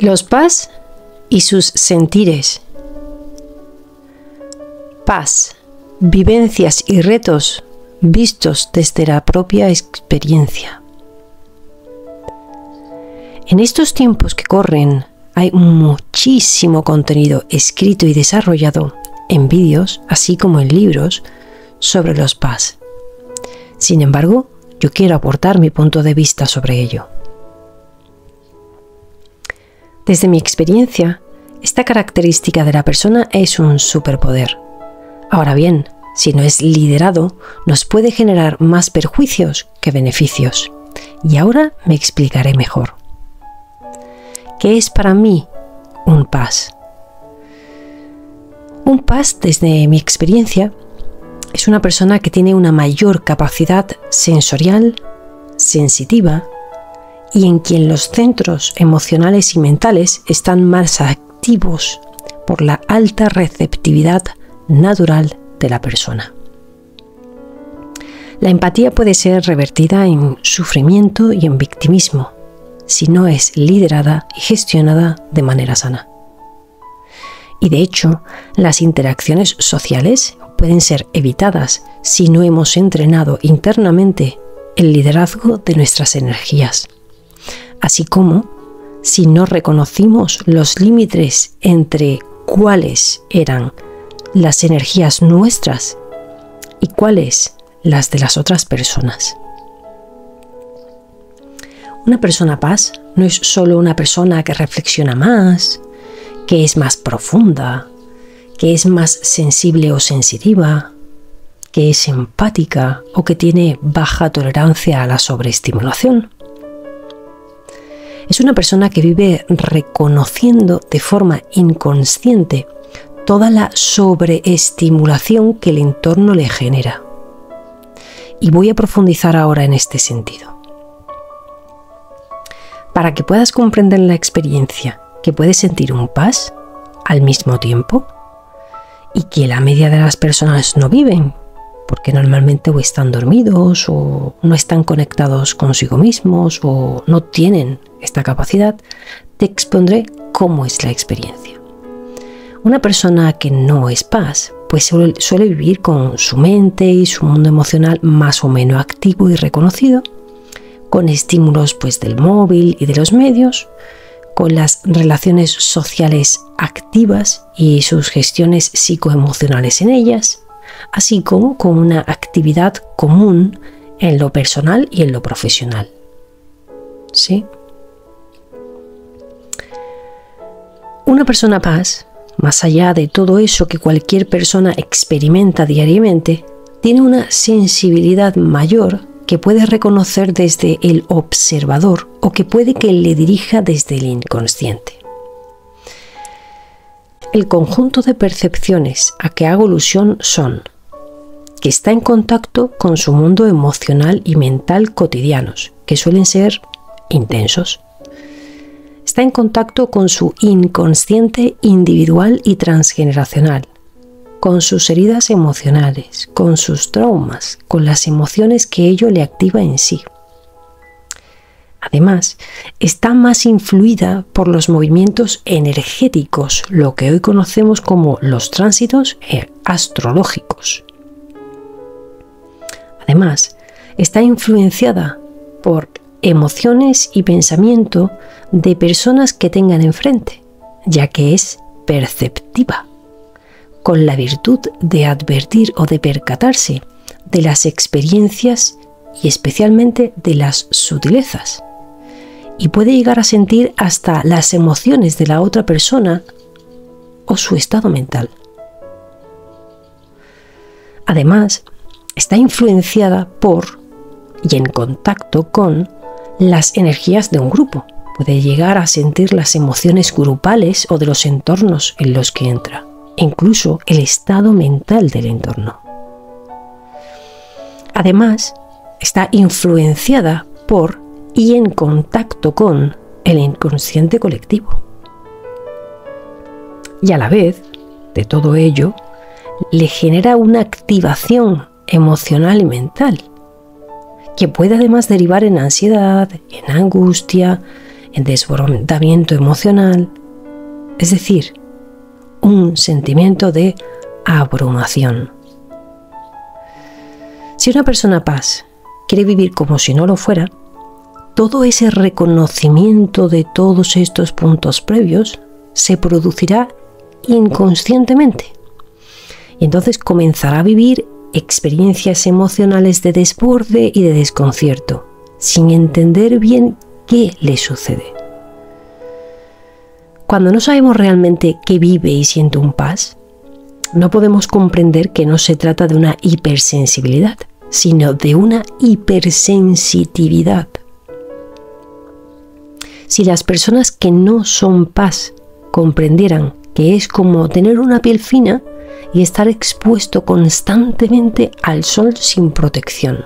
Los PAS y sus sentires. PAS, vivencias y retos vistos desde la propia experiencia. En estos tiempos que corren hay muchísimo contenido escrito y desarrollado en vídeos, así como en libros, sobre los PAS. Sin embargo, yo quiero aportar mi punto de vista sobre ello. Desde mi experiencia, esta característica de la persona es un superpoder. Ahora bien, si no es liderado, nos puede generar más perjuicios que beneficios. Y ahora me explicaré mejor. ¿Qué es para mí un PAS? Un PAS, desde mi experiencia, es una persona que tiene una mayor capacidad sensorial, sensitiva, y en quien los centros emocionales y mentales están más activos por la alta receptividad natural de la persona. La empatía puede ser revertida en sufrimiento y en victimismo, si no es liderada y gestionada de manera sana. Y de hecho, las interacciones sociales pueden ser evitadas si no hemos entrenado internamente el liderazgo de nuestras energías, así como si no reconocimos los límites entre cuáles eran las energías nuestras y cuáles las de las otras personas. Una persona PAS no es solo una persona que reflexiona más, que es más profunda, que es más sensible o sensitiva, que es empática o que tiene baja tolerancia a la sobreestimulación. Es una persona que vive reconociendo de forma inconsciente toda la sobreestimulación que el entorno le genera. Y voy a profundizar ahora en este sentido. Para que puedas comprender la experiencia que puede sentir un PAS al mismo tiempo y que la media de las personas no viven, porque normalmente o están dormidos o no están conectados consigo mismos o no tienen esta capacidad, te expondré cómo es la experiencia. Una persona que no es PAS pues suele vivir con su mente y su mundo emocional más o menos activo y reconocido, con estímulos pues del móvil y de los medios, con las relaciones sociales activas y sus gestiones psicoemocionales en ellas, así como con una actividad común en lo personal y en lo profesional. ¿Sí? Una persona PAS, más allá de todo eso que cualquier persona experimenta diariamente, tiene una sensibilidad mayor que puede reconocer desde el observador o que puede que le dirija desde el inconsciente. El conjunto de percepciones a que hago alusión son que está en contacto con su mundo emocional y mental cotidianos, que suelen ser intensos. Está en contacto con su inconsciente individual y transgeneracional, con sus heridas emocionales, con sus traumas, con las emociones que ello le activa en sí. Además, está más influida por los movimientos energéticos, lo que hoy conocemos como los tránsitos astrológicos. Además, está influenciada por emociones y pensamiento de personas que tengan enfrente, ya que es perceptiva, con la virtud de advertir o de percatarse de las experiencias y especialmente de las sutilezas, y puede llegar a sentir hasta las emociones de la otra persona o su estado mental. Además, está influenciada por y en contacto con las energías de un grupo. Puede llegar a sentir las emociones grupales o de los entornos en los que entra, incluso el estado mental del entorno. Además, está influenciada por y en contacto con el inconsciente colectivo. Y a la vez, de todo ello, le genera una activación emocional y mental, que puede además derivar en ansiedad, en angustia, en desbordamiento emocional, es decir, un sentimiento de abrumación. Si una persona paz quiere vivir como si no lo fuera, todo ese reconocimiento de todos estos puntos previos se producirá inconscientemente. Y entonces comenzará a vivir experiencias emocionales de desborde y de desconcierto, sin entender bien qué le sucede. Cuando no sabemos realmente qué vive y siente un paz, no podemos comprender que no se trata de una hipersensibilidad, sino de una hipersensitividad. Si las personas que no son paz comprendieran que es como tener una piel fina y estar expuesto constantemente al sol sin protección,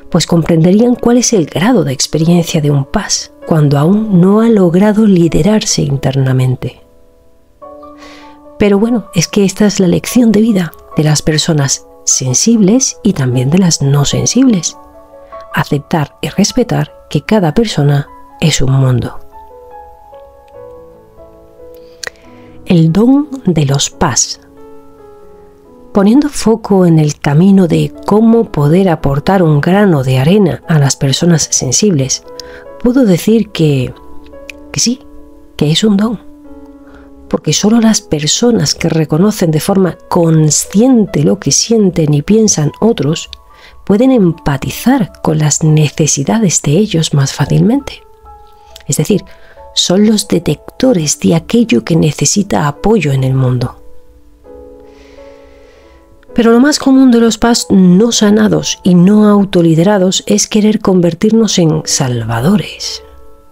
pues comprenderían cuál es el grado de experiencia de un paz cuando aún no ha logrado liderarse internamente. Pero bueno, es que esta es la lección de vida de las personas sensibles y también de las no sensibles. Aceptar y respetar que cada persona es un mundo. El don de los paz. Poniendo foco en el camino de cómo poder aportar un grano de arena a las personas sensibles, puedo decir que sí, que es un don. Porque solo las personas que reconocen de forma consciente lo que sienten y piensan otros pueden empatizar con las necesidades de ellos más fácilmente. Es decir, son los detectores de aquello que necesita apoyo en el mundo. Pero lo más común de los paz no sanados y no autoliderados es querer convertirnos en salvadores,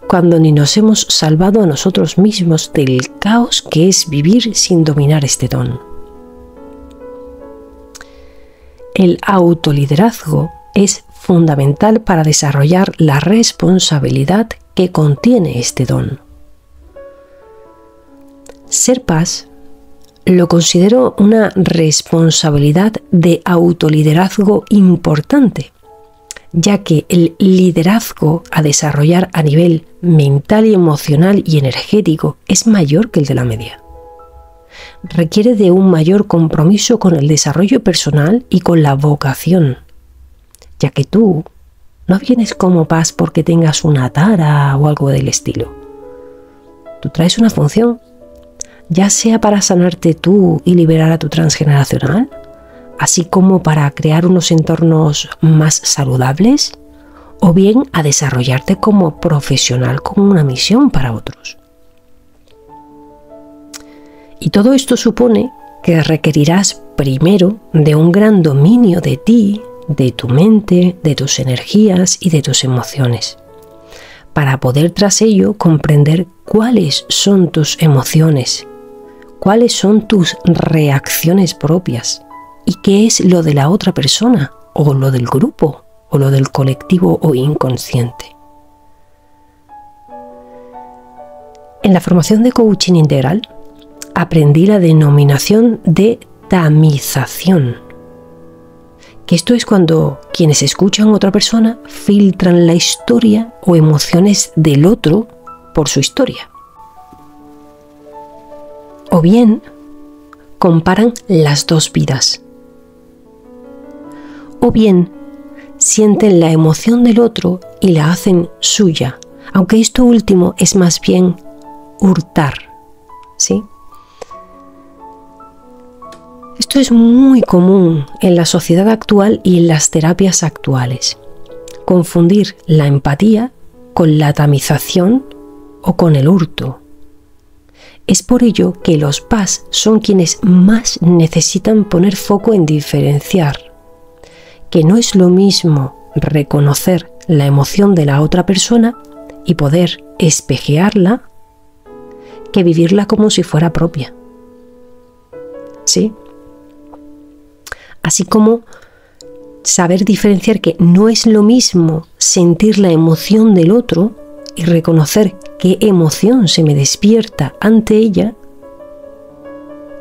cuando ni nos hemos salvado a nosotros mismos del caos que es vivir sin dominar este don. El autoliderazgo es fundamental para desarrollar la responsabilidad que contiene este don. Ser paz lo considero una responsabilidad de autoliderazgo importante, ya que el liderazgo a desarrollar a nivel mental y emocional y energético es mayor que el de la media. Requiere de un mayor compromiso con el desarrollo personal y con la vocación, ya que tú no vienes como paz porque tengas una tara o algo del estilo. Tú traes una función, ya sea para sanarte tú y liberar a tu transgeneracional, así como para crear unos entornos más saludables, o bien a desarrollarte como profesional con una misión para otros. Y todo esto supone que requerirás primero de un gran dominio de ti, de tu mente, de tus energías y de tus emociones, para poder tras ello comprender cuáles son tus emociones, cuáles son tus reacciones propias y qué es lo de la otra persona o lo del grupo o lo del colectivo o inconsciente. En la formación de coaching integral aprendí la denominación de tamización, que esto es cuando quienes escuchan a otra persona filtran la historia o emociones del otro por su historia. O bien comparan las dos vidas. O bien sienten la emoción del otro y la hacen suya, aunque esto último es más bien hurtar, ¿sí? Esto es muy común en la sociedad actual y en las terapias actuales. Confundir la empatía con la tamización o con el hurto. Es por ello que los paz son quienes más necesitan poner foco en diferenciar, que no es lo mismo reconocer la emoción de la otra persona y poder espejearla que vivirla como si fuera propia. ¿Sí? Así como saber diferenciar que no es lo mismo sentir la emoción del otro y reconocer qué emoción se me despierta ante ella,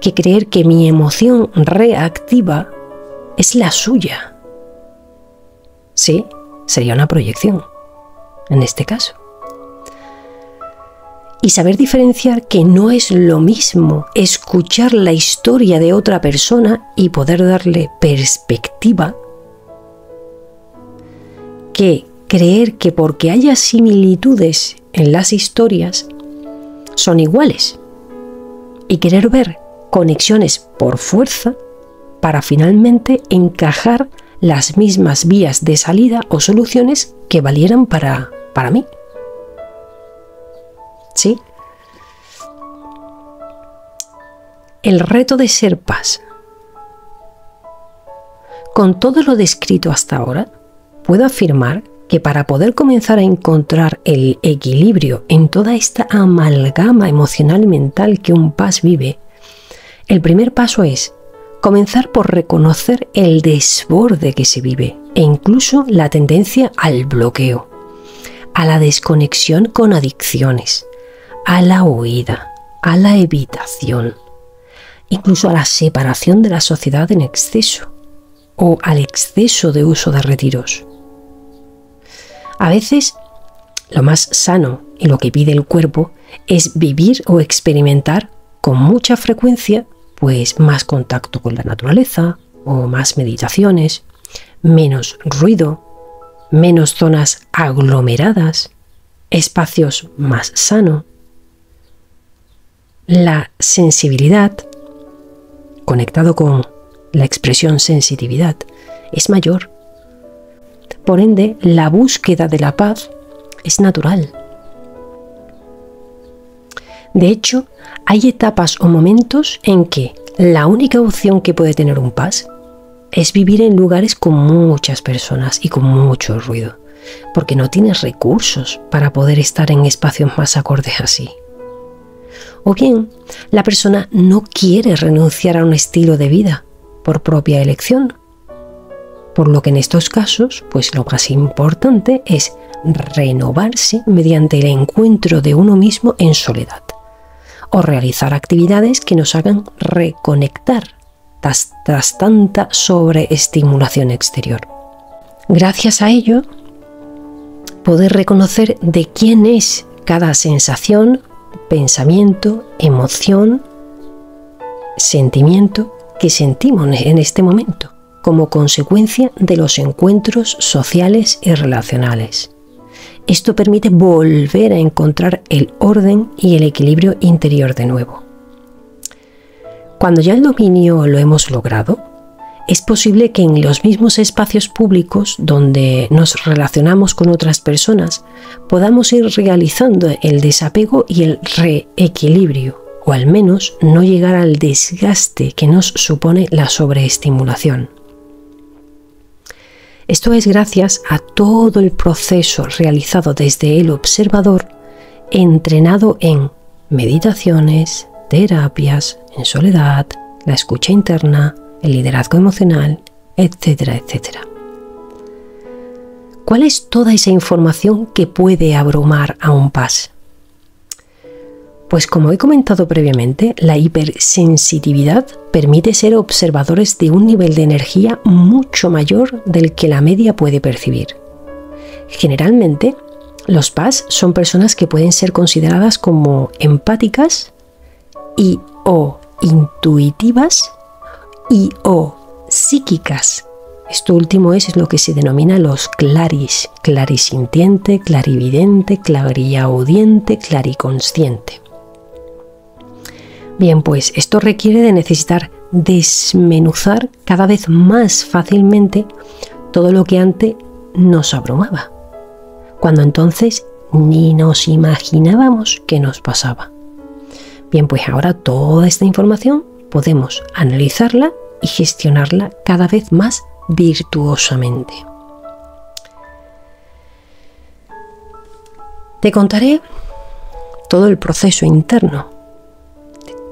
que creer que mi emoción reactiva es la suya. Sí, sería una proyección, en este caso. y saber diferenciar que no es lo mismo escuchar la historia de otra persona y poder darle perspectiva que creer que porque haya similitudes en las historias son iguales y querer ver conexiones por fuerza para finalmente encajar las mismas vías de salida o soluciones que valieran para mí. ¿Sí? El reto de ser paz. Con todo lo descrito hasta ahora, puedo afirmar que para poder comenzar a encontrar el equilibrio en toda esta amalgama emocional y mental que un paz vive, el primer paso es comenzar por reconocer el desborde que se vive e incluso la tendencia al bloqueo, a la desconexión con adicciones, a la huida, a la evitación, incluso a la separación de la sociedad en exceso o al exceso de uso de retiros. A veces, lo más sano y lo que pide el cuerpo es vivir o experimentar con mucha frecuencia pues más contacto con la naturaleza o más meditaciones, menos ruido, menos zonas aglomeradas, espacios más sanos. La sensibilidad, conectado con la expresión sensitividad, es mayor. Por ende, la búsqueda de la paz es natural. De hecho, hay etapas o momentos en que la única opción que puede tener un paz es vivir en lugares con muchas personas y con mucho ruido, porque no tienes recursos para poder estar en espacios más acordes así. O bien, la persona no quiere renunciar a un estilo de vida por propia elección, por lo que en estos casos, pues lo más importante es renovarse mediante el encuentro de uno mismo en soledad, o realizar actividades que nos hagan reconectar tras tanta sobreestimulación exterior. Gracias a ello, poder reconocer de quién es cada sensación, pensamiento, emoción, sentimiento que sentimos en este momento, como consecuencia de los encuentros sociales y relacionales. Esto permite volver a encontrar el orden y el equilibrio interior de nuevo. Cuando ya el dominio lo hemos logrado, es posible que en los mismos espacios públicos donde nos relacionamos con otras personas podamos ir realizando el desapego y el reequilibrio, o al menos no llegar al desgaste que nos supone la sobreestimulación. Esto es gracias a todo el proceso realizado desde el observador, entrenado en meditaciones, terapias, en soledad, la escucha interna, el liderazgo emocional, etcétera, etcétera. ¿Cuál es toda esa información que puede abrumar a un paz? Pues como he comentado previamente, la hipersensitividad permite ser observadores de un nivel de energía mucho mayor del que la media puede percibir. Generalmente, los PAS son personas que pueden ser consideradas como empáticas y o intuitivas y o psíquicas. Esto último es lo que se denomina los claris, clarisintiente, clarividente, clariaudiente, clariconsciente. Bien, pues esto requiere de necesitar desmenuzar cada vez más fácilmente todo lo que antes nos abrumaba, cuando entonces ni nos imaginábamos que nos pasaba. Bien, pues ahora toda esta información podemos analizarla y gestionarla cada vez más virtuosamente. Te contaré todo el proceso interno,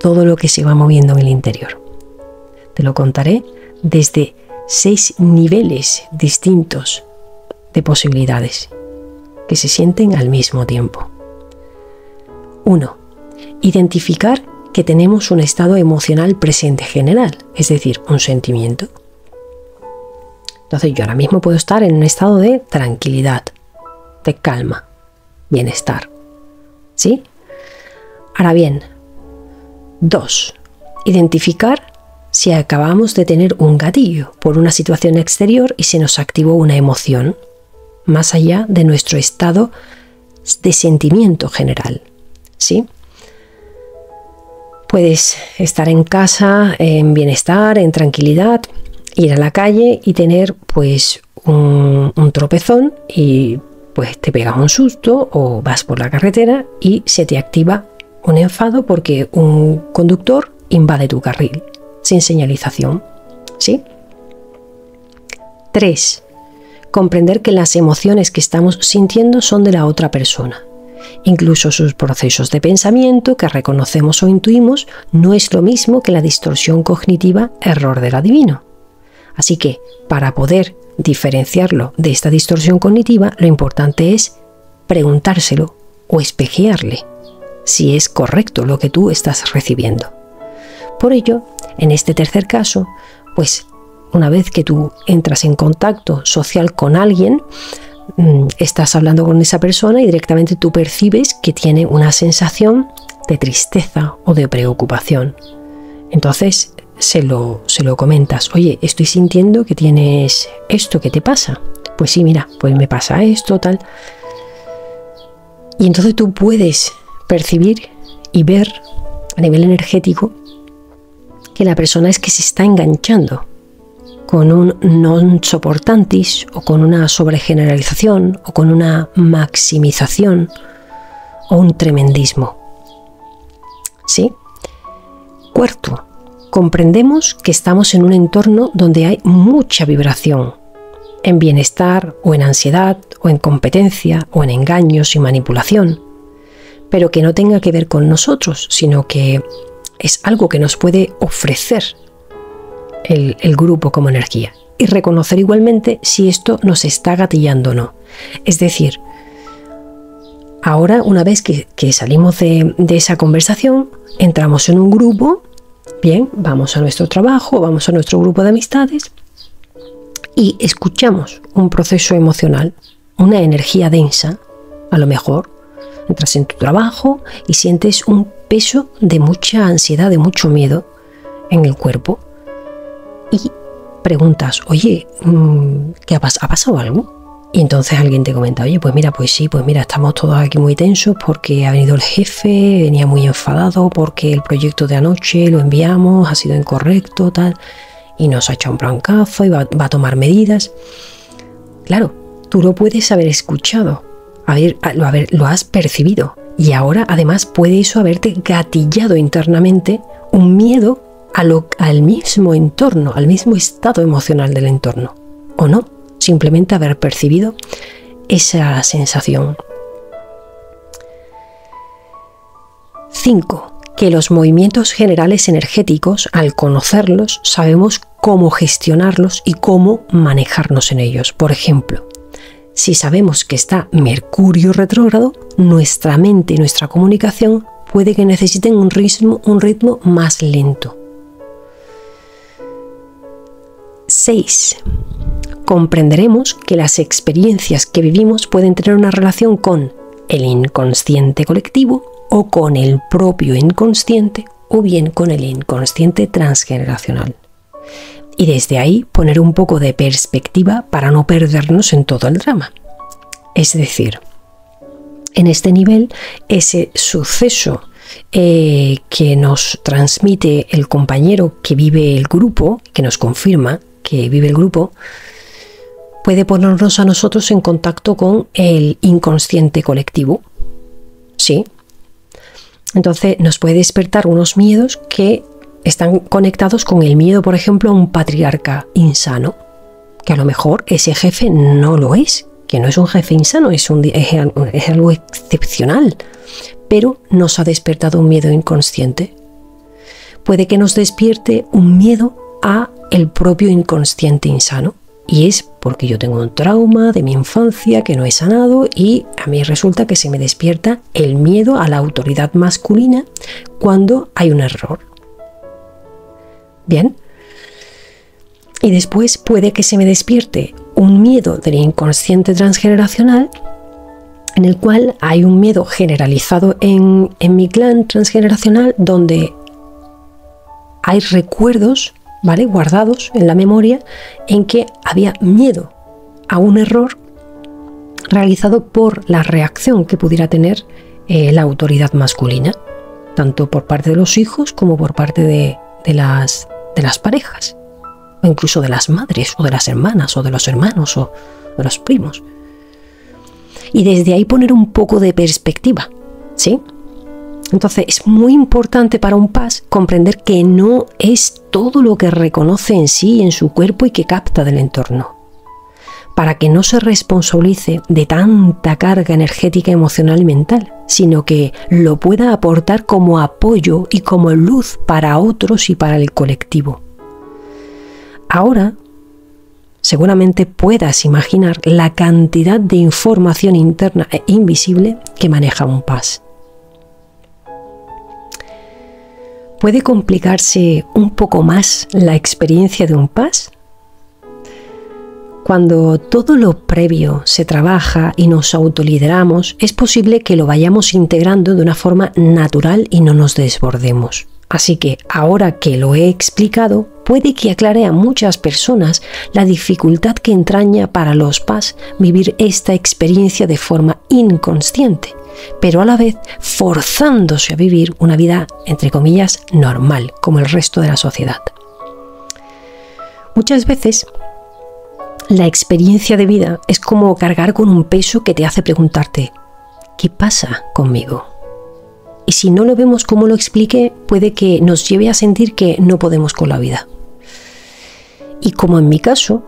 todo lo que se va moviendo en el interior. Te lo contaré desde 6 niveles distintos de posibilidades que se sienten al mismo tiempo. 1. Identificar que tenemos un estado emocional presente general, es decir, un sentimiento. Entonces yo ahora mismo puedo estar en un estado de tranquilidad, de calma, bienestar. ¿Sí? Ahora bien, 2. Identificar si acabamos de tener un gatillo por una situación exterior y se nos activó una emoción, más allá de nuestro estado de sentimiento general, ¿sí? Puedes estar en casa en bienestar, en tranquilidad, ir a la calle y tener pues un tropezón y pues te pegas un susto, o vas por la carretera y se te activa un enfado porque un conductor invade tu carril sin señalización, ¿sí? 3. Comprender que las emociones que estamos sintiendo son de la otra persona. Incluso sus procesos de pensamiento que reconocemos o intuimos no es lo mismo que la distorsión cognitiva error del adivino. Así que, para poder diferenciarlo de esta distorsión cognitiva, lo importante es preguntárselo o espejearle si es correcto lo que tú estás recibiendo. Por ello, en este tercer caso, pues una vez que tú entras en contacto social con alguien, estás hablando con esa persona y directamente tú percibes que tiene una sensación de tristeza o de preocupación. Entonces se lo comentas: oye, estoy sintiendo que tienes esto, ¿qué te pasa? Pues sí, mira, pues me pasa esto, tal. Y entonces tú puedes percibir y ver a nivel energético que la persona es que se está enganchando con un non soportantis, o con una sobregeneralización, o con una maximización, o un tremendismo. ¿Sí? 4. Comprendemos que estamos en un entorno donde hay mucha vibración, en bienestar, o en ansiedad, o en competencia, o en engaños y manipulación, pero que no tenga que ver con nosotros, sino que es algo que nos puede ofrecer el grupo como energía, y reconocer igualmente si esto nos está gatillando o no. Es decir, ahora, una vez que salimos de esa conversación, entramos en un grupo, bien, vamos a nuestro trabajo, vamos a nuestro grupo de amistades y escuchamos un proceso emocional, una energía densa. A lo mejor entras en tu trabajo y sientes un peso de mucha ansiedad, de mucho miedo en el cuerpo, y preguntas: oye, ¿qué ha pasado algo? Y entonces alguien te comenta: oye, pues mira, estamos todos aquí muy tensos porque ha venido el jefe, venía muy enfadado porque el proyecto de anoche lo enviamos, ha sido incorrecto, tal, y nos ha echado un brancazo y va a tomar medidas. Claro, tú lo puedes haber escuchado, lo has percibido, y ahora además puede eso haberte gatillado internamente un miedo al mismo entorno, al mismo estado emocional del entorno, o no, simplemente haber percibido esa sensación. 5. Que los movimientos generales energéticos, al conocerlos, sabemos cómo gestionarlos y cómo manejarnos en ellos. Por ejemplo, si sabemos que está Mercurio retrógrado, nuestra mente y nuestra comunicación puede que necesiten un ritmo más lento. 6. Comprenderemos que las experiencias que vivimos pueden tener una relación con el inconsciente colectivo, o con el propio inconsciente, o bien con el inconsciente transgeneracional. Y desde ahí poner un poco de perspectiva para no perdernos en todo el drama. Es decir, en este nivel, ese suceso que nos transmite el compañero que vive el grupo, que nos confirma que vive el grupo, puede ponernos a nosotros en contacto con el inconsciente colectivo. ¿Sí? Entonces nos puede despertar unos miedos que están conectados con el miedo, por ejemplo, a un patriarca insano, que a lo mejor ese jefe no lo es, que no es un jefe insano, es algo excepcional, pero nos ha despertado un miedo inconsciente. Puede que nos despierte un miedo a el propio inconsciente insano, y es porque yo tengo un trauma de mi infancia que no he sanado, y a mí resulta que se me despierta el miedo a la autoridad masculina cuando hay un error. Bien. Y después puede que se me despierte un miedo del inconsciente transgeneracional en el cual hay un miedo generalizado en mi clan transgeneracional, donde hay recuerdos, ¿vale?, guardados en la memoria, en que había miedo a un error realizado por la reacción que pudiera tener la autoridad masculina, tanto por parte de los hijos como por parte de las parejas, o incluso de las madres, o de las hermanas, o de los hermanos, o de los primos. Y desde ahí poner un poco de perspectiva, ¿sí? Entonces es muy importante para un PAS comprender que no es todo lo que reconoce en sí, en su cuerpo y que capta del entorno, para que no se responsabilice de tanta carga energética, emocional y mental, sino que lo pueda aportar como apoyo y como luz para otros y para el colectivo. Ahora, seguramente puedas imaginar la cantidad de información interna e invisible que maneja un PAS. ¿Puede complicarse un poco más la experiencia de un PAS? Cuando todo lo previo se trabaja y nos autolideramos, es posible que lo vayamos integrando de una forma natural y no nos desbordemos. Así que ahora que lo he explicado, puede que aclare a muchas personas la dificultad que entraña para los PAS vivir esta experiencia de forma inconsciente, pero a la vez forzándose a vivir una vida, entre comillas, normal, como el resto de la sociedad. Muchas veces la experiencia de vida es como cargar con un peso que te hace preguntarte, ¿qué pasa conmigo? Y si no lo vemos como lo expliqué, puede que nos lleve a sentir que no podemos con la vida. Y como en mi caso,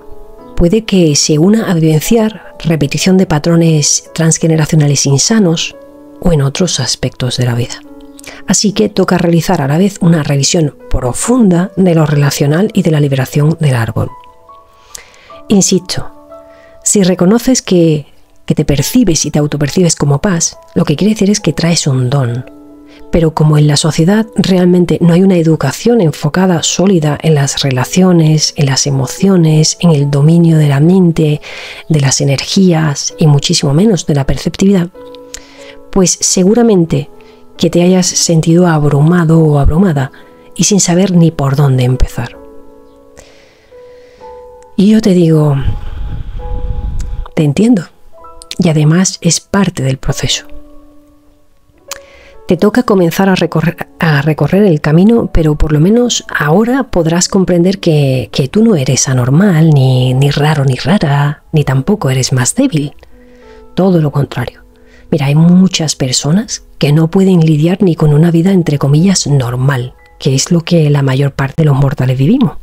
puede que se una a vivenciar repetición de patrones transgeneracionales insanos o en otros aspectos de la vida. Así que toca realizar a la vez una revisión profunda de lo relacional y de la liberación del árbol. Insisto, si reconoces que te percibes y te autopercibes como PAS, lo que quiere decir es que traes un don. Pero como en la sociedad realmente no hay una educación enfocada sólida en las relaciones, en las emociones, en el dominio de la mente, de las energías y muchísimo menos de la perceptividad, pues seguramente que te hayas sentido abrumado o abrumada y sin saber ni por dónde empezar. Y yo te digo, te entiendo, y además es parte del proceso. Te toca comenzar a recorrer el camino, pero por lo menos ahora podrás comprender que tú no eres anormal, ni raro ni rara, ni tampoco eres más débil. Todo lo contrario. Mira, hay muchas personas que no pueden lidiar ni con una vida entre comillas normal, que es lo que la mayor parte de los mortales vivimos.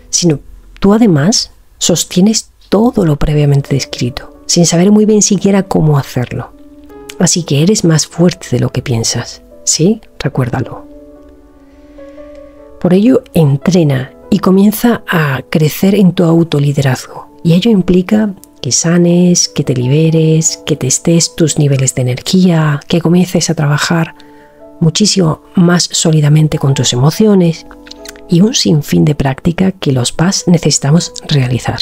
Sino tú además sostienes todo lo previamente descrito, sin saber muy bien siquiera cómo hacerlo. Así que eres más fuerte de lo que piensas, ¿sí? Recuérdalo. Por ello, entrena y comienza a crecer en tu autoliderazgo. Y ello implica que sanes, que te liberes, que testes tus niveles de energía, que comiences a trabajar muchísimo más sólidamente con tus emociones y un sinfín de práctica que los PAS necesitamos realizar.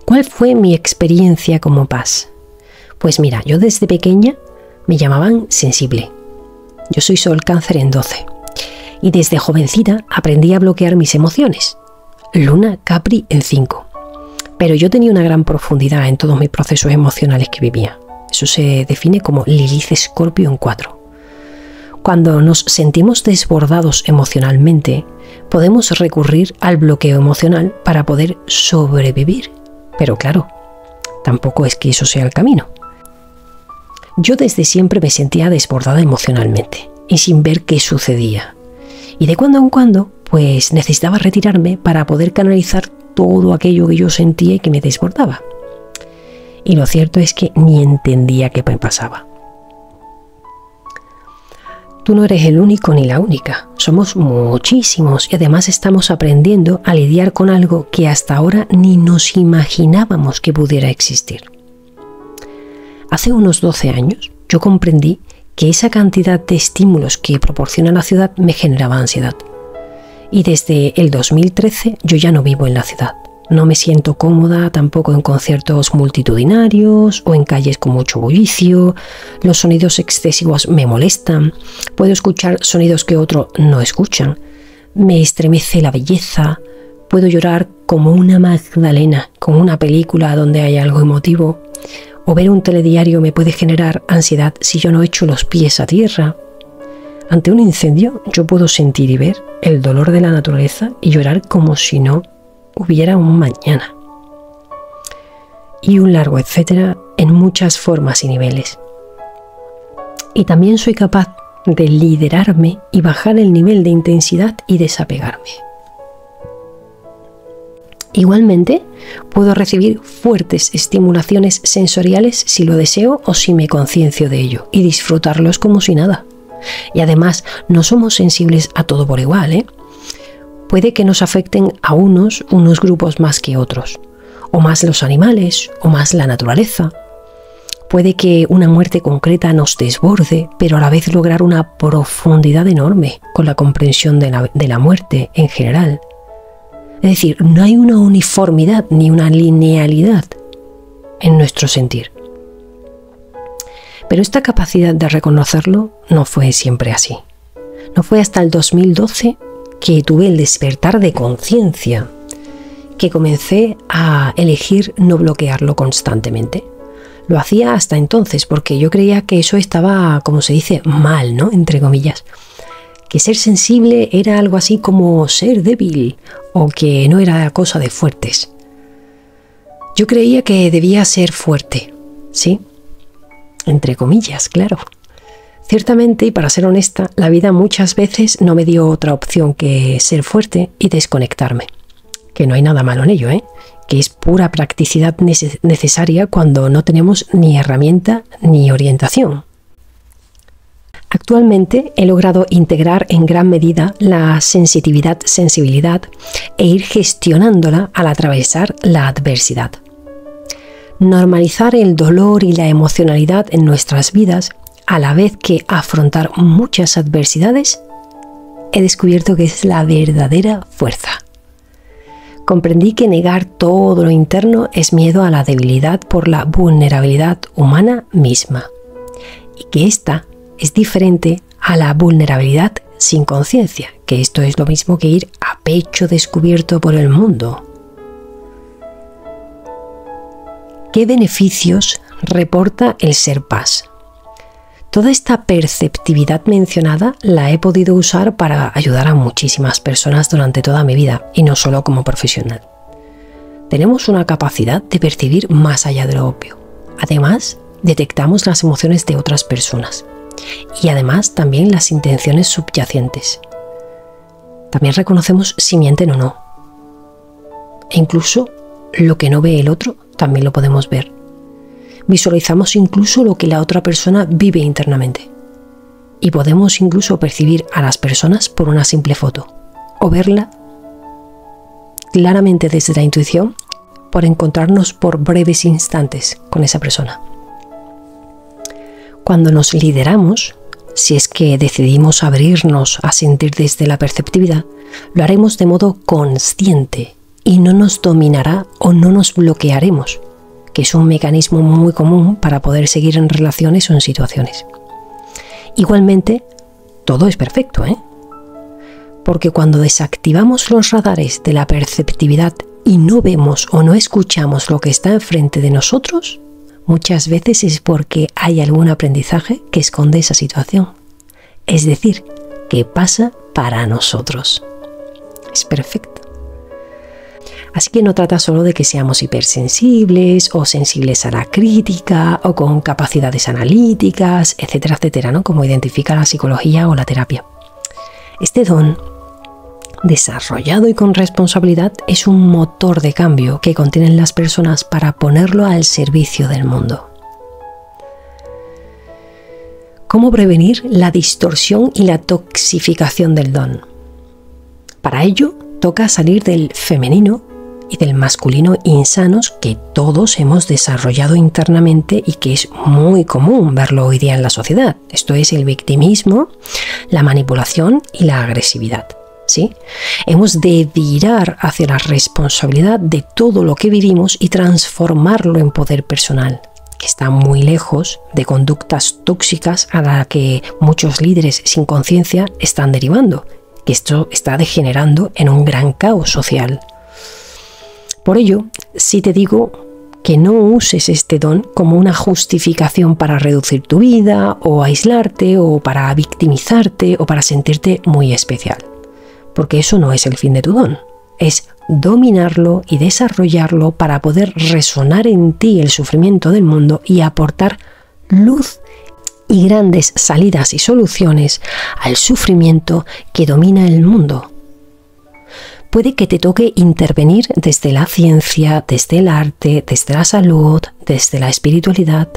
¿Cuál fue mi experiencia como PAS? Pues mira, yo desde pequeña me llamaban sensible. Yo soy Sol Cáncer en 12 y desde jovencita aprendí a bloquear mis emociones. Luna Capri en 5. Pero yo tenía una gran profundidad en todos mis procesos emocionales que vivía. Eso se define como Lilith Escorpio en 4. Cuando nos sentimos desbordados emocionalmente, podemos recurrir al bloqueo emocional para poder sobrevivir. Pero claro, tampoco es que eso sea el camino. Yo desde siempre me sentía desbordada emocionalmente y sin ver qué sucedía. Y de cuando en cuando, pues necesitaba retirarme para poder canalizar todo aquello que yo sentía y que me desbordaba. Y lo cierto es que ni entendía qué me pasaba. Tú no eres el único ni la única. Somos muchísimos y además estamos aprendiendo a lidiar con algo que hasta ahora ni nos imaginábamos que pudiera existir. Hace unos 12 años yo comprendí que esa cantidad de estímulos que proporciona la ciudad me generaba ansiedad. Y desde el 2013 yo ya no vivo en la ciudad, No me siento cómoda tampoco en conciertos multitudinarios o en calles con mucho bullicio. Los sonidos excesivos me molestan. Puedo escuchar sonidos que otros no escuchan. Me estremece la belleza. Puedo llorar como una Magdalena con una película donde hay algo emotivo. O ver un telediario me puede generar ansiedad si yo no echo los pies a tierra. Ante un incendio yo puedo sentir y ver el dolor de la naturaleza y llorar como si no hubiera un mañana. Y un largo etcétera en muchas formas y niveles. Y también soy capaz de liderarme y bajar el nivel de intensidad y desapegarme. Igualmente, puedo recibir fuertes estimulaciones sensoriales si lo deseo o si me conciencio de ello y disfrutarlos como si nada. Y además, no somos sensibles a todo por igual, ¿eh? Puede que nos afecten a unos grupos más que otros, o más los animales, o más la naturaleza. Puede que una muerte concreta nos desborde, pero a la vez lograr una profundidad enorme con la comprensión de la muerte en general. Es decir, no hay una uniformidad ni una linealidad en nuestro sentir. Pero esta capacidad de reconocerlo no fue siempre así. No fue hasta el 2012 que tuve el despertar de conciencia, que comencé a elegir no bloquearlo constantemente. Lo hacía hasta entonces porque yo creía que eso estaba, como se dice, mal, ¿no? Entre comillas. Que ser sensible era algo así como ser débil o que no era cosa de fuertes. Yo creía que debía ser fuerte, ¿sí? Entre comillas, claro. Ciertamente, y para ser honesta, la vida muchas veces no me dio otra opción que ser fuerte y desconectarme. Que no hay nada malo en ello, ¿eh? Que es pura practicidad necesaria cuando no tenemos ni herramienta ni orientación. Actualmente he logrado integrar en gran medida la sensibilidad e ir gestionándola al atravesar la adversidad. Normalizar el dolor y la emocionalidad en nuestras vidas, a la vez que afrontar muchas adversidades, he descubierto que es la verdadera fuerza. Comprendí que negar todo lo interno es miedo a la debilidad por la vulnerabilidad humana misma, y que esta es diferente a la vulnerabilidad sin conciencia, que esto es lo mismo que ir a pecho descubierto por el mundo. ¿Qué beneficios reporta el ser paz? Toda esta perceptividad mencionada la he podido usar para ayudar a muchísimas personas durante toda mi vida, y no solo como profesional. Tenemos una capacidad de percibir más allá de lo obvio. Además, detectamos las emociones de otras personas. Y además también las intenciones subyacentes. También reconocemos si mienten o no. E incluso lo que no ve el otro también lo podemos ver. Visualizamos incluso lo que la otra persona vive internamente. Y podemos incluso percibir a las personas por una simple foto o verla claramente desde la intuición por encontrarnos por breves instantes con esa persona. Cuando nos lideramos, si es que decidimos abrirnos a sentir desde la perceptividad, lo haremos de modo consciente y no nos dominará o no nos bloquearemos, que es un mecanismo muy común para poder seguir en relaciones o en situaciones. Igualmente, todo es perfecto, ¿eh? Porque cuando desactivamos los radares de la perceptividad y no vemos o no escuchamos lo que está enfrente de nosotros, muchas veces es porque hay algún aprendizaje que esconde esa situación. Es decir, que pasa para nosotros. Es perfecto. Así que no trata solo de que seamos hipersensibles o sensibles a la crítica o con capacidades analíticas, etcétera, etcétera, ¿no? Como identifica la psicología o la terapia. Este don, desarrollado y con responsabilidad, es un motor de cambio que contienen las personas para ponerlo al servicio del mundo. ¿Cómo prevenir la distorsión y la toxificación del don? Para ello, toca salir del femenino y del masculino insanos que todos hemos desarrollado internamente y que es muy común verlo hoy día en la sociedad. Esto es el victimismo, la manipulación y la agresividad. ¿sí? Hemos de virar hacia la responsabilidad de todo lo que vivimos y transformarlo en poder personal, que está muy lejos de conductas tóxicas a las que muchos líderes sin conciencia están derivando, que esto está degenerando en un gran caos social. Por ello, sí te digo que no uses este don como una justificación para reducir tu vida o aislarte o para victimizarte o para sentirte muy especial, porque eso no es el fin de tu don, es dominarlo y desarrollarlo para poder resonar en ti el sufrimiento del mundo y aportar luz y grandes salidas y soluciones al sufrimiento que domina el mundo. Puede que te toque intervenir desde la ciencia, desde el arte, desde la salud, desde la espiritualidad.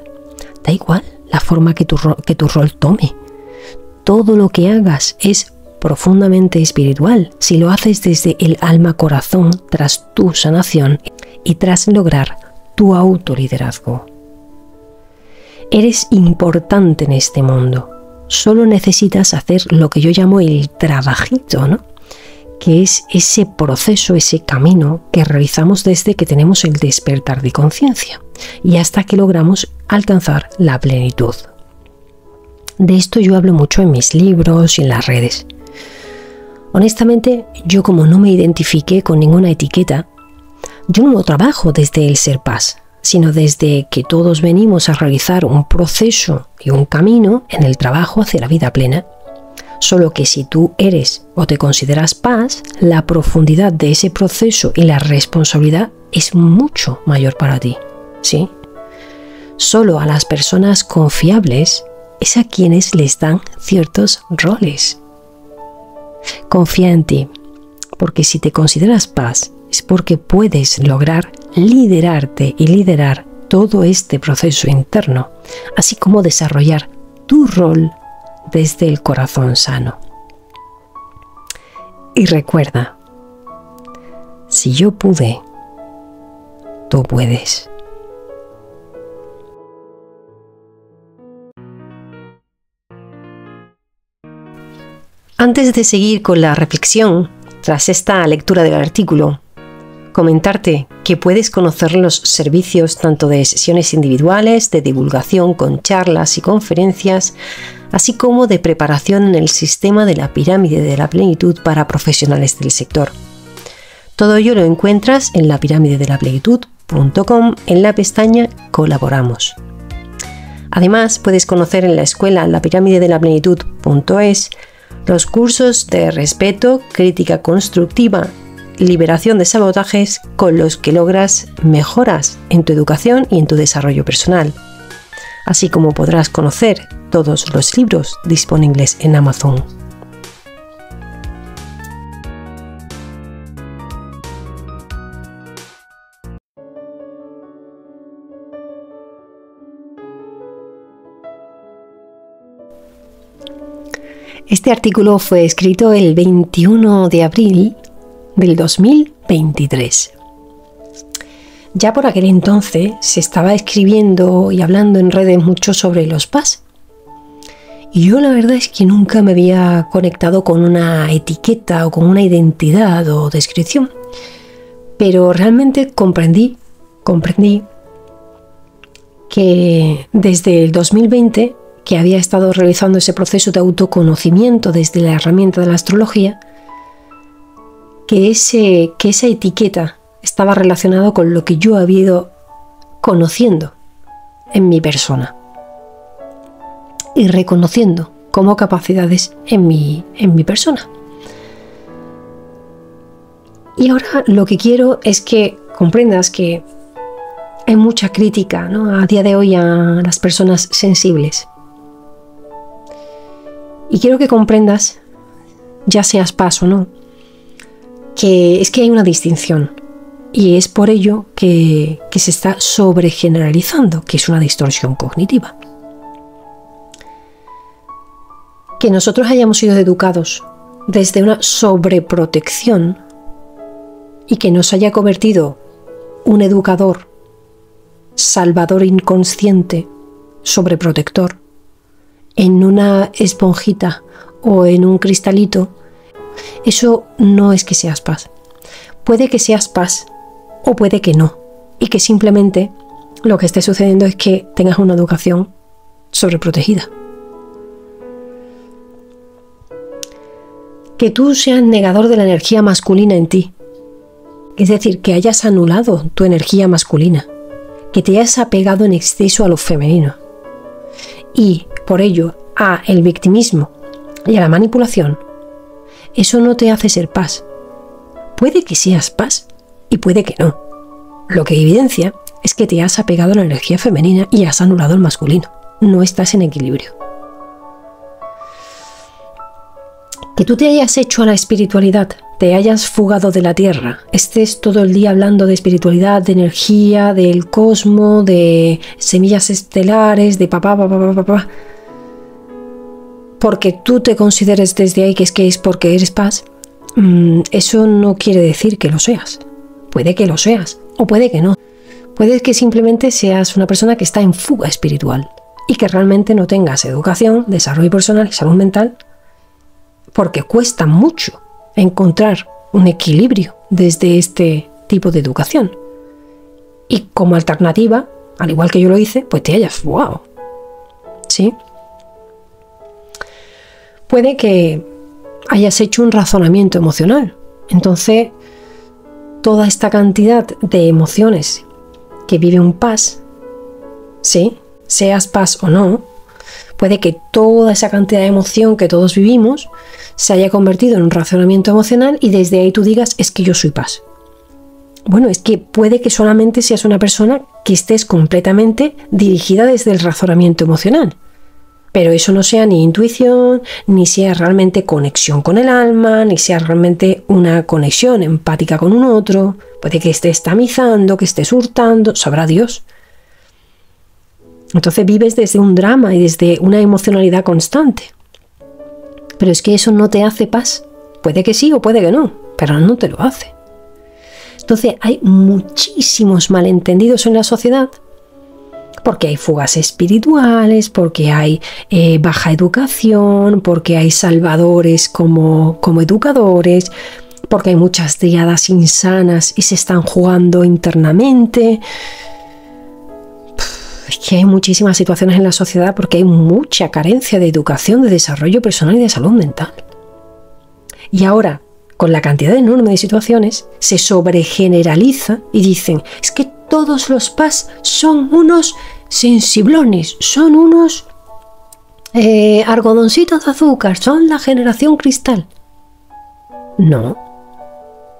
Da igual la forma que tu rol tome. Todo lo que hagas es profundamente espiritual si lo haces desde el alma-corazón tras tu sanación y tras lograr tu autoliderazgo. Eres importante en este mundo. Solo necesitas hacer lo que yo llamo el trabajito, ¿no? Que es ese proceso, ese camino que realizamos desde que tenemos el despertar de conciencia y hasta que logramos alcanzar la plenitud. De esto yo hablo mucho en mis libros y en las redes. Honestamente, yo como no me identifiqué con ninguna etiqueta, yo no lo trabajo desde el ser paz, sino desde que todos venimos a realizar un proceso y un camino en el trabajo hacia la vida plena. Solo que si tú eres o te consideras paz, la profundidad de ese proceso y la responsabilidad es mucho mayor para ti, ¿sí? Solo a las personas confiables es a quienes les dan ciertos roles. Confía en ti, porque si te consideras paz, es porque puedes lograr liderarte y liderar todo este proceso interno, así como desarrollar tu rol desde el corazón sano. Y recuerda, si yo pude, tú puedes. Antes de seguir con la reflexión, tras esta lectura del artículo, comentarte que puedes conocer los servicios tanto de sesiones individuales, de divulgación con charlas y conferencias, así como de preparación en el sistema de la pirámide de la plenitud para profesionales del sector. Todo ello lo encuentras en lapiramideDeLaPlenitud.com en la pestaña Colaboramos. Además, puedes conocer en la escuela lapiramideDeLaPlenitud.es los cursos de respeto, crítica constructiva, liberación de sabotajes con los que logras mejoras en tu educación y en tu desarrollo personal. Así como podrás conocer todos los libros disponibles en Amazon. Este artículo fue escrito el 21 de abril del 2023. Ya por aquel entonces se estaba escribiendo y hablando en redes mucho sobre los PAS. Y yo la verdad es que nunca me había conectado con una etiqueta o con una identidad o descripción. Pero realmente comprendí que desde el 2020, que había estado realizando ese proceso de autoconocimiento desde la herramienta de la astrología, que esa etiqueta estaba relacionado con lo que yo había ido conociendo en mi persona y reconociendo como capacidades en mi persona. Y ahora lo que quiero es que comprendas que hay mucha crítica, ¿no?, a día de hoy a las personas sensibles. Y quiero que comprendas, ya seas PAS o no, que es que hay una distinción. Y es por ello que se está sobregeneralizando, que es una distorsión cognitiva. Que nosotros hayamos sido educados desde una sobreprotección y que nos haya convertido un educador, salvador inconsciente, sobreprotector, en una esponjita o en un cristalito eso no es que seas paz. Puede que seas paz o puede que no. Y que simplemente lo que esté sucediendo es que tengas una educación sobreprotegida. Que tú seas negador de la energía masculina en ti. Es decir, que hayas anulado tu energía masculina. Que te hayas apegado en exceso a lo femenino. Y por ello a el victimismo y a la manipulación. Eso no te hace ser paz. Puede que seas paz y puede que no. Lo que evidencia es que te has apegado a la energía femenina y has anulado el masculino. No estás en equilibrio. Que tú te hayas hecho a la espiritualidad, te hayas fugado de la tierra, estés todo el día hablando de espiritualidad, de energía, del cosmos, de semillas estelares, de papá, porque tú te consideres desde ahí que es porque eres paz, eso no quiere decir que lo seas. Puede que lo seas o puede que no. Puede que simplemente seas una persona que está en fuga espiritual y que realmente no tengas educación, desarrollo personal y salud mental, porque cuesta mucho encontrar un equilibrio desde este tipo de educación. Y como alternativa, al igual que yo lo hice, pues te hayas fugado. ¿Sí? Puede que hayas hecho un razonamiento emocional. Entonces, toda esta cantidad de emociones que vive un paz, ¿sí? Seas paz o no, puede que toda esa cantidad de emoción que todos vivimos se haya convertido en un razonamiento emocional y desde ahí tú digas, es que yo soy paz. Bueno, es que puede que solamente seas una persona que estés completamente dirigida desde el razonamiento emocional. Pero eso no sea ni intuición, ni sea realmente conexión con el alma, ni sea realmente una conexión empática con un otro. Puede que estés tamizando, que estés hurtando, sabrá Dios. Entonces vives desde un drama y desde una emocionalidad constante. Pero es que eso no te hace paz. Puede que sí o puede que no, pero no te lo hace. Entonces hay muchísimos malentendidos en la sociedad, porque hay fugas espirituales, porque hay baja educación, porque hay salvadores como educadores, porque hay muchas triadas insanas y se están jugando internamente. Es que hay muchísimas situaciones en la sociedad porque hay mucha carencia de educación, de desarrollo personal y de salud mental. Y ahora, con la cantidad enorme de situaciones, se sobregeneraliza y dicen, es que todos los PAS son unos sensiblones, son unos algodoncitos de azúcar, son la generación cristal. No.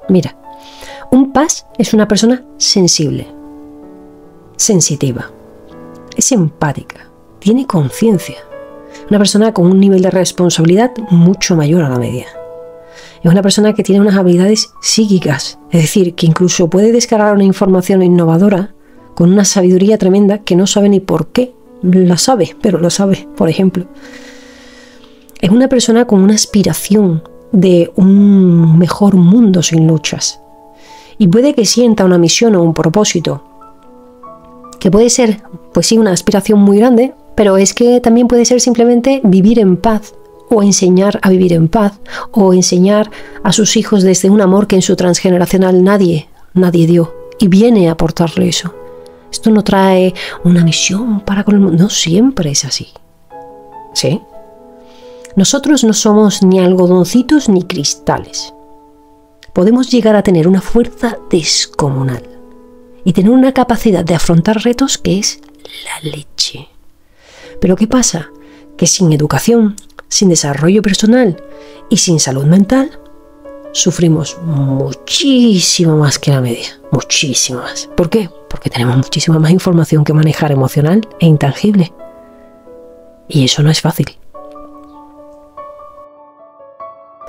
Mira, un PAS es una persona sensible, sensitiva, es empática, tiene conciencia, una persona con un nivel de responsabilidad mucho mayor a la media. Es una persona que tiene unas habilidades psíquicas, es decir, que incluso puede descargar una información innovadora con una sabiduría tremenda que no sabe ni por qué la sabe, pero lo sabe, por ejemplo. Es una persona con una aspiración de un mejor mundo sin luchas. Y puede que sienta una misión o un propósito, que puede ser, pues sí, una aspiración muy grande, pero es que también puede ser simplemente vivir en paz, o enseñar a vivir en paz, o enseñar a sus hijos desde un amor que en su transgeneracional nadie dio, y viene a aportarle eso. Esto no trae una misión para con el mundo, no siempre es así. ¿Sí? Nosotros no somos ni algodoncitos ni cristales. Podemos llegar a tener una fuerza descomunal y tener una capacidad de afrontar retos que es la leche. Pero ¿qué pasa? Que sin educación, sin desarrollo personal y sin salud mental, sufrimos muchísimo más que la media, muchísimo más. ¿Por qué? Porque tenemos muchísima más información que manejar emocional e intangible. Y eso no es fácil.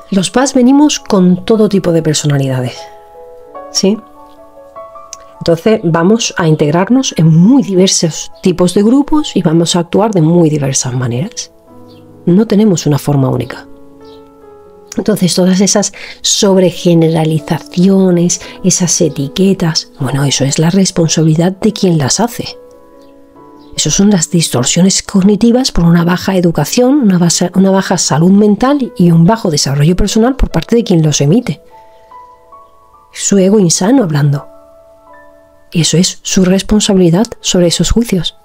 Los PAS venimos con todo tipo de personalidades, ¿sí? Entonces vamos a integrarnos en muy diversos tipos de grupos y vamos a actuar de muy diversas maneras. No tenemos una forma única. Entonces todas esas sobregeneralizaciones, esas etiquetas, bueno, eso es la responsabilidad de quien las hace. Eso son las distorsiones cognitivas por una baja educación, una baja salud mental y un bajo desarrollo personal por parte de quien los emite. Su ego insano hablando. Y eso es su responsabilidad sobre esos juicios.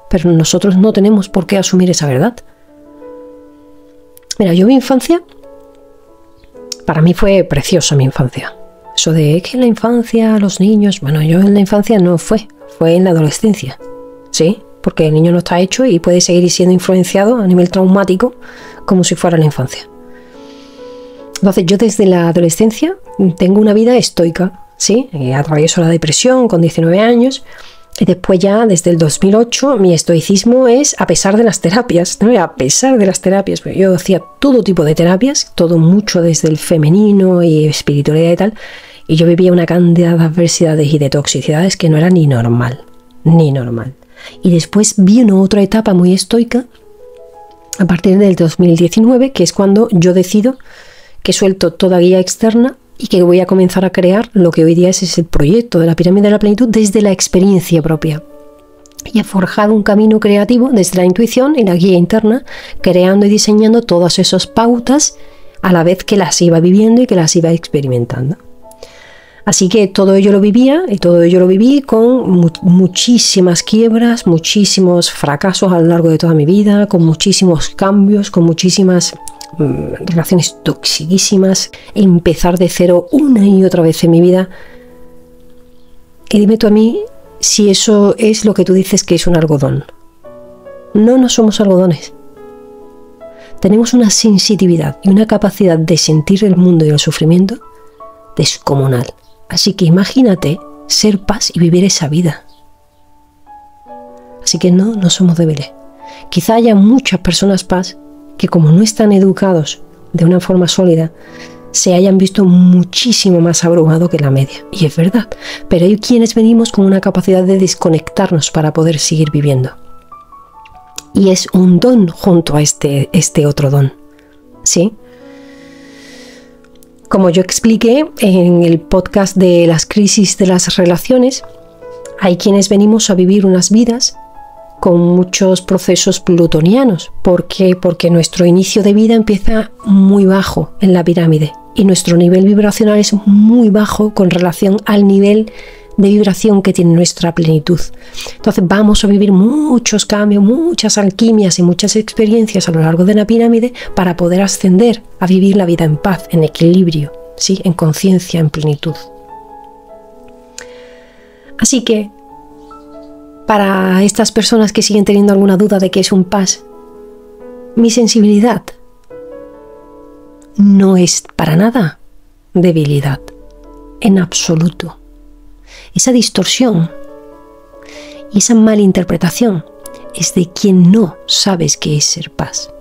Pero nosotros no tenemos por qué asumir esa verdad. Mira, yo mi infancia, para mí fue preciosa mi infancia. Eso de que en la infancia los niños, bueno, yo en la infancia no fue en la adolescencia. Sí, porque el niño no está hecho y puede seguir siendo influenciado a nivel traumático como si fuera la infancia. Entonces yo desde la adolescencia tengo una vida estoica, ¿sí? Atravieso la depresión con 19 años y después ya desde el 2008 mi estoicismo es a pesar de las terapias, ¿no? A pesar de las terapias, porque yo hacía todo tipo de terapias, todo mucho desde el femenino y espiritualidad y tal, y yo vivía una cantidad de adversidades y de toxicidades que no era ni normal, ni normal. Y después vi una otra etapa muy estoica a partir del 2019, que es cuando yo decido que suelto toda guía externa y que voy a comenzar a crear lo que hoy día es el proyecto de la pirámide de la plenitud desde la experiencia propia. Y he forjado un camino creativo desde la intuición y la guía interna, creando y diseñando todas esas pautas a la vez que las iba viviendo y que las iba experimentando. Así que todo ello lo vivía y todo ello lo viví con muchísimas quiebras, muchísimos fracasos a lo largo de toda mi vida, con muchísimos cambios, con muchísimas relaciones toxiquísimas, empezar de cero una y otra vez en mi vida. Y dime tú a mí si eso es lo que tú dices que es un algodón. No somos algodones. Tenemos una sensitividad y una capacidad de sentir el mundo y el sufrimiento descomunal. Así que imagínate ser paz y vivir esa vida. Así que no somos débiles. Quizá haya muchas personas paz que como no están educados de una forma sólida, se hayan visto muchísimo más abrumados que la media. Y es verdad, pero hay quienes venimos con una capacidad de desconectarnos para poder seguir viviendo. Y es un don junto a este otro don. ¿Sí? Como yo expliqué en el podcast de las crisis de las relaciones, hay quienes venimos a vivir unas vidas con muchos procesos plutonianos. ¿Por qué? Porque nuestro inicio de vida empieza muy bajo en la pirámide y nuestro nivel vibracional es muy bajo con relación al nivel de vibración que tiene nuestra plenitud. Entonces vamos a vivir muchos cambios, muchas alquimias y muchas experiencias a lo largo de la pirámide para poder ascender a vivir la vida en paz, en equilibrio, ¿sí? En conciencia, en plenitud. Así que para estas personas que siguen teniendo alguna duda de qué es un paz, mi sensibilidad no es para nada debilidad, en absoluto. Esa distorsión y esa malinterpretación es de quien no sabes qué es ser paz.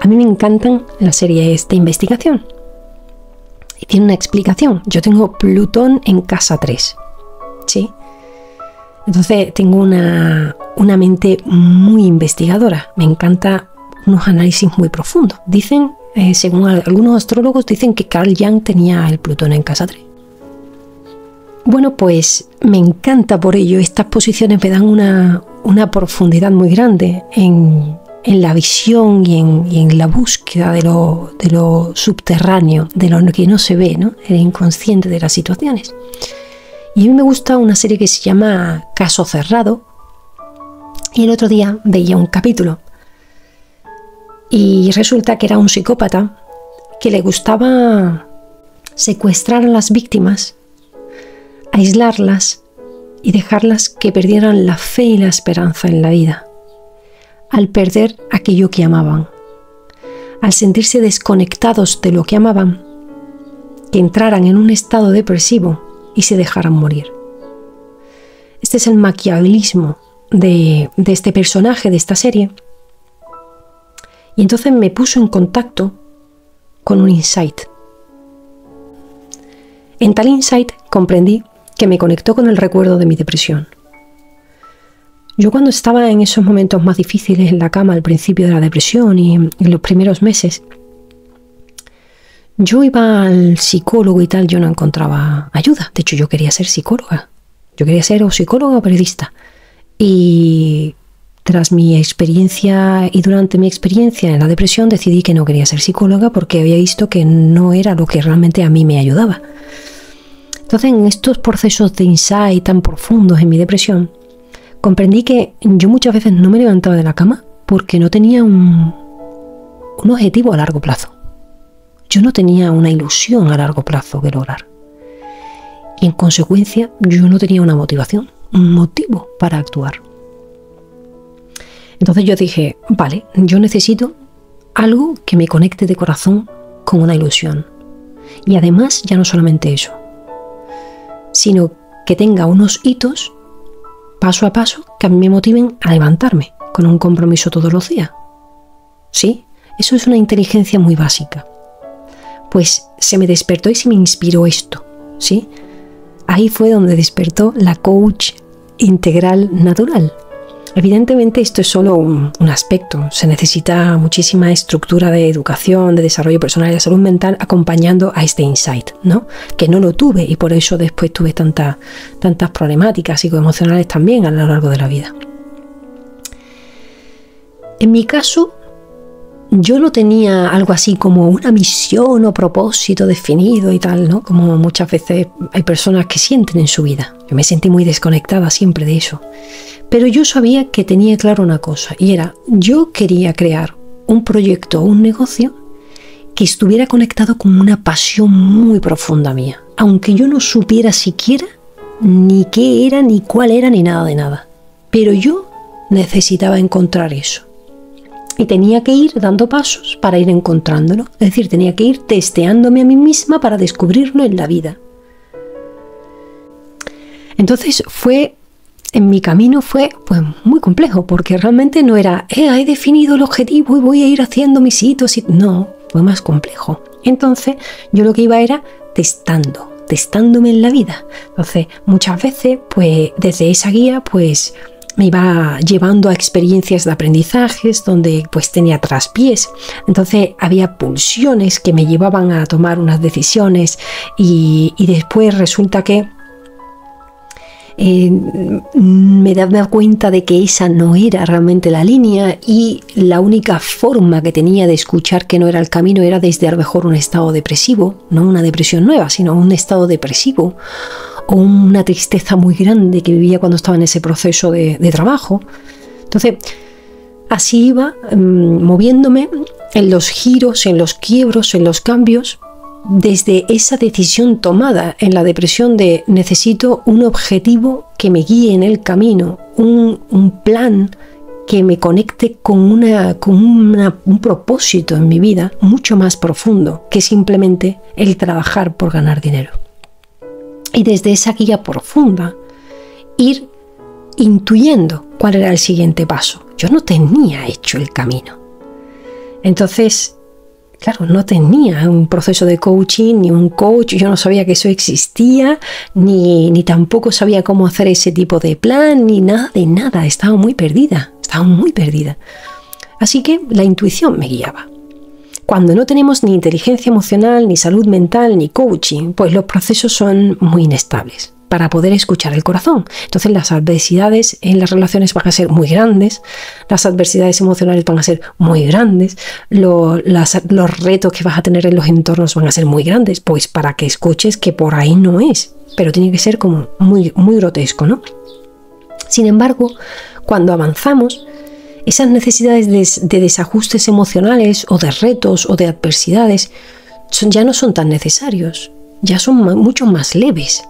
A mí me encantan las series de investigación y tiene una explicación. Yo tengo Plutón en casa 3, ¿sí? Entonces tengo una mente muy investigadora. Me encanta unos análisis muy profundos. Dicen, según algunos astrólogos, dicen que Carl Jung tenía el Plutón en casa 3. Bueno, pues me encanta por ello. Estas posiciones me dan una profundidad muy grande en la visión y en la búsqueda de lo subterráneo, de lo que no se ve, ¿no? El inconsciente de las situaciones. Y a mí me gusta una serie que se llama Caso Cerrado. Y el otro día veía un capítulo. Y resulta que era un psicópata que le gustaba secuestrar a las víctimas, aislarlas y dejarlas que perdieran la fe y la esperanza en la vida, al perder aquello que amaban, al sentirse desconectados de lo que amaban, que entraran en un estado depresivo y se dejaran morir. Este es el maquiavelismo de este personaje de esta serie. Y entonces me puso en contacto con un insight. En tal insight comprendí que me conectó con el recuerdo de mi depresión. Yo cuando estaba en esos momentos más difíciles en la cama al principio de la depresión y en los primeros meses, yo iba al psicólogo y tal, yo no encontraba ayuda. De hecho, yo quería ser psicóloga. Yo quería ser o psicóloga o periodista. Y tras mi experiencia y durante mi experiencia en la depresión decidí que no quería ser psicóloga porque había visto que no era lo que realmente a mí me ayudaba. Entonces, en estos procesos de insight tan profundos en mi depresión, comprendí que yo muchas veces no me levantaba de la cama porque no tenía un objetivo a largo plazo. Yo no tenía una ilusión a largo plazo que lograr. Y en consecuencia, yo no tenía una motivación, un motivo para actuar. Entonces yo dije, vale, yo necesito algo que me conecte de corazón con una ilusión. Y además, ya no solamente eso, sino que tenga unos hitos, paso a paso, que a mí me motiven a levantarme con un compromiso todos los días. ¿Sí? Eso es una inteligencia muy básica. Pues se me despertó y se me inspiró esto, ¿sí? Ahí fue donde despertó la coach integral natural. Evidentemente esto es solo un aspecto, se necesita muchísima estructura de educación, de desarrollo personal y de salud mental acompañando a este insight, ¿no? Que no lo tuve y por eso después tuve tantas problemáticas psicoemocionales también a lo largo de la vida. En mi caso, yo no tenía algo así como una misión o propósito definido y tal, ¿no? Como muchas veces hay personas que sienten en su vida. Yo me sentí muy desconectada siempre de eso. Pero yo sabía que tenía claro una cosa, y era, yo quería crear un proyecto o un negocio que estuviera conectado con una pasión muy profunda mía, aunque yo no supiera siquiera ni qué era, ni cuál era, ni nada de nada. Pero yo necesitaba encontrar eso. Y tenía que ir dando pasos para ir encontrándolo. Es decir, tenía que ir testeándome a mí misma para descubrirlo en la vida. Entonces en mi camino fue pues muy complejo, porque realmente no era, he definido el objetivo y voy a ir haciendo mis hitos. No, fue más complejo. Entonces yo lo que iba era testándome en la vida. Entonces muchas veces pues desde esa guía pues me iba llevando a experiencias de aprendizajes donde pues tenía traspiés. Entonces había pulsiones que me llevaban a tomar unas decisiones y después resulta que me daba cuenta de que esa no era realmente la línea y la única forma que tenía de escuchar que no era el camino era desde a lo mejor un estado depresivo, no una depresión nueva, sino un estado depresivo o una tristeza muy grande que vivía cuando estaba en ese proceso de trabajo. Entonces, así iba moviéndome en los giros, en los quiebros, en los cambios, desde esa decisión tomada en la depresión de necesito un objetivo que me guíe en el camino, un plan que me conecte con un propósito en mi vida mucho más profundo que simplemente el trabajar por ganar dinero. Y desde esa guía profunda ir intuyendo cuál era el siguiente paso. Yo no tenía hecho el camino. Entonces, claro, no tenía un proceso de coaching, ni un coach, yo no sabía que eso existía, ni tampoco sabía cómo hacer ese tipo de plan, ni nada de nada, estaba muy perdida. Así que la intuición me guiaba. Cuando no tenemos ni inteligencia emocional, ni salud mental, ni coaching, pues los procesos son muy inestables para poder escuchar el corazón. Entonces las adversidades en las relaciones van a ser muy grandes, las adversidades emocionales van a ser muy grandes, los retos que vas a tener en los entornos van a ser muy grandes, pues para que escuches que por ahí no es, pero tiene que ser como muy, muy grotesco, ¿no? Sin embargo, cuando avanzamos, esas necesidades de desajustes emocionales o de retos o de adversidades ya no son tan necesarios, ya son mucho más leves.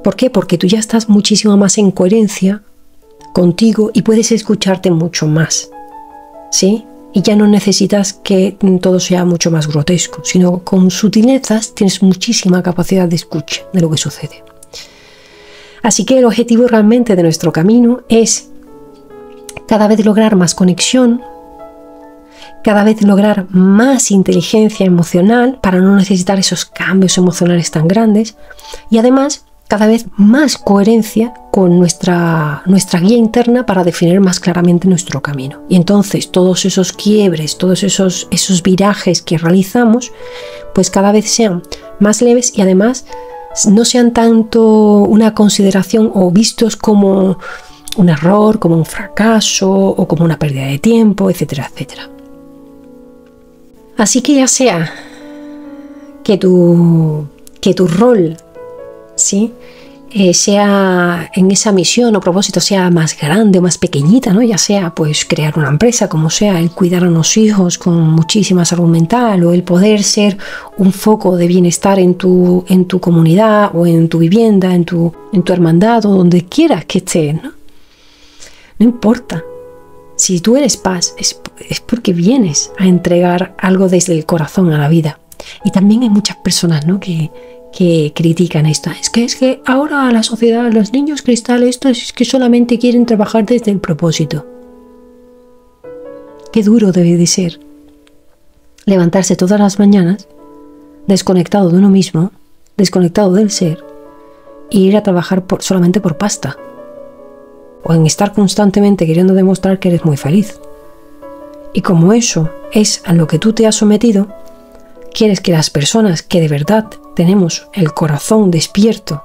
¿Por qué? Porque tú ya estás muchísimo más en coherencia contigo y puedes escucharte mucho más, ¿sí? Y ya no necesitas que todo sea mucho más grotesco, sino con sutilezas tienes muchísima capacidad de escucha de lo que sucede. Así que el objetivo realmente de nuestro camino es cada vez lograr más conexión, cada vez lograr más inteligencia emocional para no necesitar esos cambios emocionales tan grandes y además cada vez más coherencia con nuestra guía interna para definir más claramente nuestro camino. Y entonces todos esos quiebres, todos esos virajes que realizamos, pues cada vez sean más leves y además no sean tanto una consideración o vistos como un error, como un fracaso o como una pérdida de tiempo, etcétera, etcétera. Así que ya sea que tu rol, ¿sí?, sea en esa misión o propósito sea más grande o más pequeñita, ¿no? Ya sea pues crear una empresa, como sea el cuidar a unos hijos con muchísima salud mental, o el poder ser un foco de bienestar en tu comunidad o en tu vivienda, en tu hermandad o donde quieras que estés, ¿no? No importa. Si tú eres paz, es porque vienes a entregar algo desde el corazón a la vida. Y también hay muchas personas, ¿no?, que critican esto. Es que ahora la sociedad, los niños cristal, esto es que solamente quieren trabajar desde el propósito. Qué duro debe de ser levantarse todas las mañanas desconectado de uno mismo, desconectado del ser, e ir a trabajar solamente por pasta. O en estar constantemente queriendo demostrar que eres muy feliz. Y como eso es a lo que tú te has sometido, quieres que las personas que de verdad tenemos el corazón despierto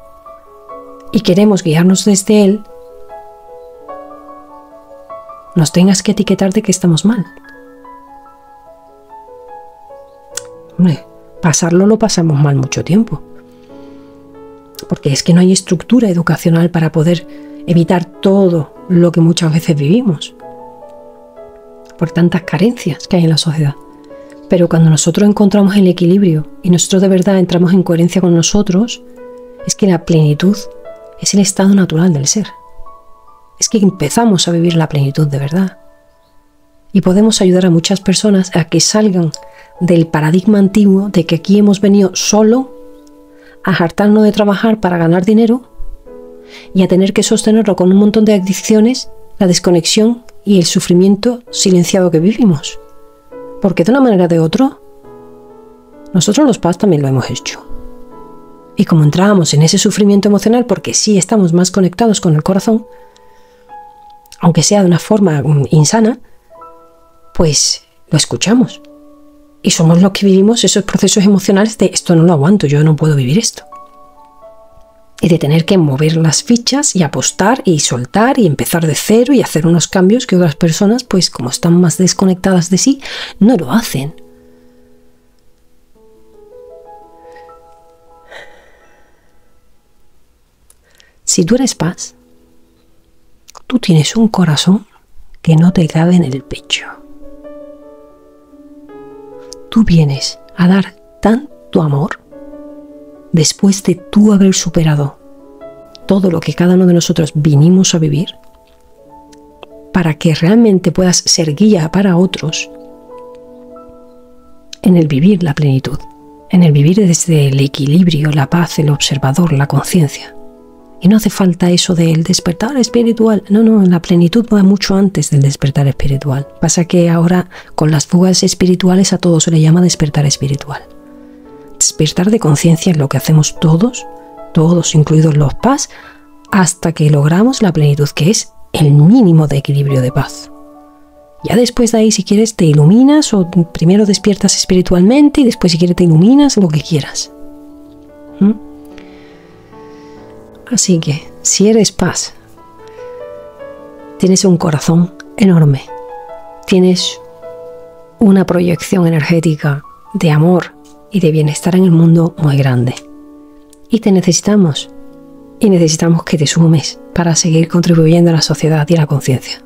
y queremos guiarnos desde él, nos tengas que etiquetar de que estamos mal. Hombre, pasarlo lo pasamos mal mucho tiempo. Porque es que no hay estructura educacional para poder evitar todo lo que muchas veces vivimos. Por tantas carencias que hay en la sociedad. Pero cuando nosotros encontramos el equilibrio y nosotros de verdad entramos en coherencia con nosotros, es que la plenitud es el estado natural del ser. Es que empezamos a vivir la plenitud de verdad. Y podemos ayudar a muchas personas a que salgan del paradigma antiguo de que aquí hemos venido solo a hartarnos de trabajar para ganar dinero y a tener que sostenerlo con un montón de adicciones, la desconexión y el sufrimiento silenciado que vivimos. Porque de una manera o de otra, nosotros los paz también lo hemos hecho. Y como entrábamos en ese sufrimiento emocional porque sí estamos más conectados con el corazón, aunque sea de una forma insana, pues lo escuchamos. Y somos los que vivimos esos procesos emocionales de esto no lo aguanto, yo no puedo vivir esto. Y de tener que mover las fichas y apostar y soltar y empezar de cero y hacer unos cambios que otras personas, pues como están más desconectadas de sí, no lo hacen. Si tú eres paz, tú tienes un corazón que no te cabe en el pecho. Tú vienes a dar tanto amor después de tú haber superado todo lo que cada uno de nosotros vinimos a vivir, para que realmente puedas ser guía para otros en el vivir la plenitud, en el vivir desde el equilibrio, la paz, el observador, la conciencia. Y no hace falta eso del despertar espiritual. No, la plenitud va mucho antes del despertar espiritual. Pasa que ahora con las fugas espirituales a todo se le llama despertar espiritual. Despertar de conciencia es lo que hacemos todos, incluidos los paz, hasta que logramos la plenitud, que es el mínimo de equilibrio de paz. Ya después de ahí, si quieres, te iluminas o primero despiertas espiritualmente y después, si quieres, te iluminas, lo que quieras. Así que, si eres paz, tienes un corazón enorme, tienes una proyección energética de amor y de bienestar en el mundo muy grande. Y te necesitamos. Y necesitamos que te sumes para seguir contribuyendo a la sociedad y a la conciencia.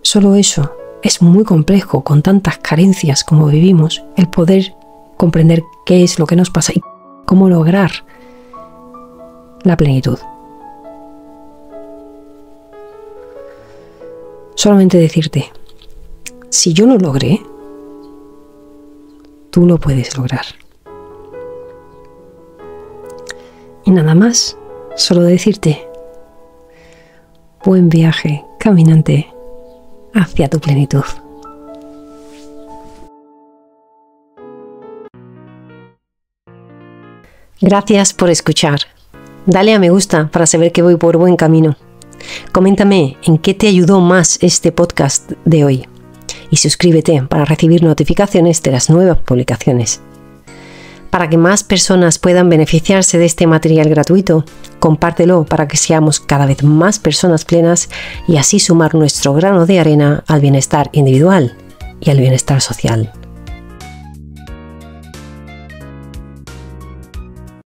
Solo eso es muy complejo, con tantas carencias como vivimos, el poder comprender qué es lo que nos pasa y cómo lograr la plenitud. Solamente decirte, si yo lo logré, tú lo puedes lograr. Y nada más, solo decirte, buen viaje, caminante, hacia tu plenitud. Gracias por escuchar. Dale a me gusta para saber que voy por buen camino. Coméntame en qué te ayudó más este podcast de hoy. Y suscríbete para recibir notificaciones de las nuevas publicaciones. para que más personas puedan beneficiarse de este material gratuito. Compártelo para que seamos cada vez más personas plenas y así sumar nuestro grano de arena al bienestar individual y al bienestar social.